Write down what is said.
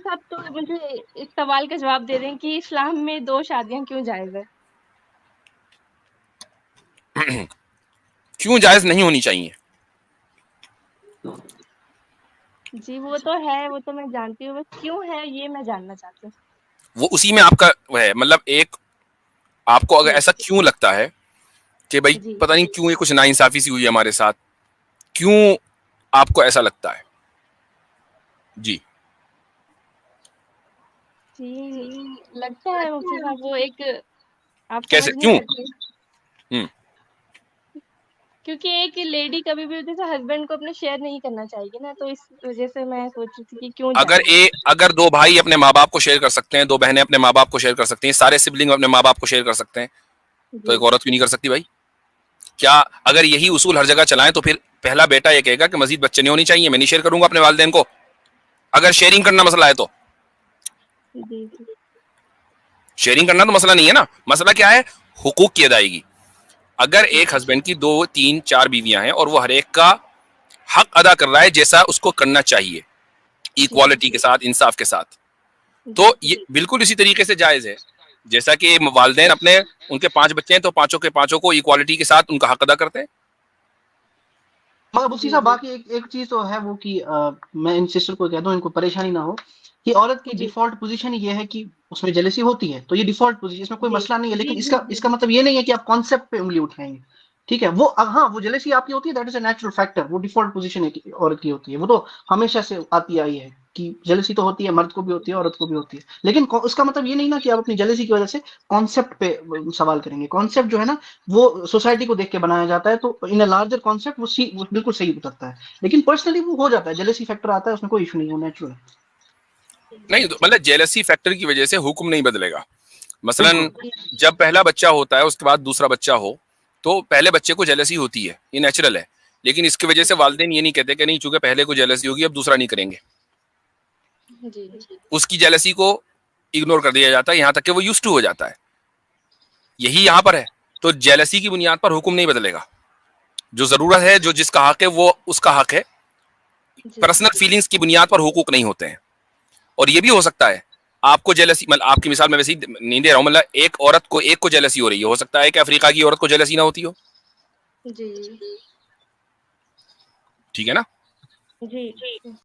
صاحب تو مجھے اس سوال کا جواب دے دیں کہ اسلام میں 2 شادیاں کیوں جائز ہے؟ کیوں جائز نہیں ہونی چاہیے؟ جی وہ تو ہے، وہ تو میں جانتی ہوں، بس کیوں ہے یہ میں جاننا چاہتی ہوں. وہ اسی میں آپ کا وہ ہے، مطلب ایک آپ کو اگر جی ایسا کیوں لگتا ہے کہ بھائی جی پتہ نہیں کیوں یہ کچھ ناانصافی سی ہوئی ہے ہمارے ساتھ، کیوں آپ کو ایسا لگتا ہے؟ جی جی لگتا ہے مفتی صاحب وہ ایک آپ کیسے سمجھ نہیں کیوں؟ سکتے، ہوں کیونکہ ایک لیڈی کبھی بھی جیسے ہسبینڈ کو اپنے شیئر نہیں کرنا چاہیے نا، تو اس وجہ سے میں سوچ رہی تھی کہ کیوں جائز ہے. اگر 2 بھائی اپنے ماں باپ کو شیئر کر سکتے ہیں، 2 بہنیں اپنے ماں باپ کو شیئر کر سکتی ہیں، سارے سبلنگ اپنے ماں باپ کو شیئر کر سکتے ہیں، تو جی ایک عورت کیوں نہیں کر سکتی بھائی؟ کیا اگر یہی اصول ہر جگہ چلائیں تو پھر پہلا بیٹا یہ کہے گا کہ مزید بچے نہیں ہونی چاہیے، میں نہیں شیئر کروں گا اپنے والدین کو؟ اگر شیئرنگ کرنا مسئلہ ہے تو جی جی شیئرنگ کرنا تو مسئلہ نہیں ہے نا، مسئلہ کیا ہے؟ حقوق کی ادائیگی. اگر جی ایک ہسبینڈ کی 2 3 4 بیویاں ہیں اور وہ ہر ایک کا حق ادا کر رہا ہے جیسا اس کو کرنا چاہیے، جی ایکوالٹی کے ساتھ، انصاف کے ساتھ، جی تو یہ بالکل اسی طریقے سے جائز ہے جیسا کہ والدین اپنے ان کے 5 بچے ہیں تو پانچوں کے پانچوں کو ایکوالٹی کے ساتھ ان کا حق ادا کرتے ہیں. مگر مفتی جی صاحب جی باقی ایک چیز تو ہے وہ کہ میں ان سسٹر کو کہتا ہوں ان کو پریشانی نہ ہو کہ عورت کی جی ڈیفالٹ پوزیشن یہ ہے کہ اس میں جیلسی ہوتی ہے، تو یہ ڈیفالٹ پوزیشن، اس میں کوئی جی مسئلہ نہیں ہے، جی لیکن جی اس کا مطلب یہ نہیں ہے کہ آپ کانسیپٹ پہ انگلی اٹھائیں گے. ٹھیک ہے، وہ ہاں وہ جیلسی آپ کی ہوتی ہے، that is a natural factor, وہ ڈیفالٹ پوزیشن عورت کی ہوتی ہے، وہ تو ہمیشہ سے آتی آئی ہے کہ جیلسی تو ہوتی ہے، مرد کو بھی ہوتی ہے عورت کو بھی ہوتی ہے، لیکن اس کا مطلب یہ نہیں نا کہ آپ اپنی جیلسی کی وجہ سے کانسیپٹ پہ سوال کریں گے. کانسیپٹ جو ہے نا وہ سوسائٹی کو دیکھ کے بنایا جاتا ہے، تو ان اے لارجر کانسیپٹ وہ بالکل صحیح اترتا ہے، لیکن پرسنلی وہ ہو جاتا ہے، جیلسی فیکٹر آتا ہے، اس میں کوئی ایشو نہیں، وہ نیچرل ہے. نہیں مطلب جیلسی فیکٹر کی وجہ سے حکم نہیں بدلے گا. مثلا بالکل جب پہلا بچہ ہوتا ہے اس کے بعد دوسرا بچہ ہو تو پہلے بچے کو جیلسی ہوتی ہے، یہ نیچرل ہے، لیکن اس کی وجہ سے والدین یہ نہیں کہتے کہ نہیں چونکہ پہلے کو جیلسی ہوگی اب دوسرا نہیں کریں گے. جی اس کی جیلسی کو اگنور کر دیا جاتا ہے یہاں تک کہ وہ یوز ٹو ہو جاتا ہے. یہی یہاں پر ہے، تو جیلسی کی بنیاد پر حکم نہیں بدلے گا. جو ضرورت ہے، جو جس کا حق ہے وہ اس کا حق ہے. جی پرسنل فیلنگز کی بنیاد پر حقوق نہیں ہوتے ہیں. اور یہ بھی ہو سکتا ہے آپ کو جیلسی، مطلب آپ کی مثال میں ویسے ہی نہیں دے رہا ہوں، مطلب ایک عورت کو ایک کو جیلسی ہو رہی ہے، ہو سکتا ہے کہ افریقہ کی عورت کو جیلسی نہ ہوتی ہو. جی ٹھیک ہے نا؟ جی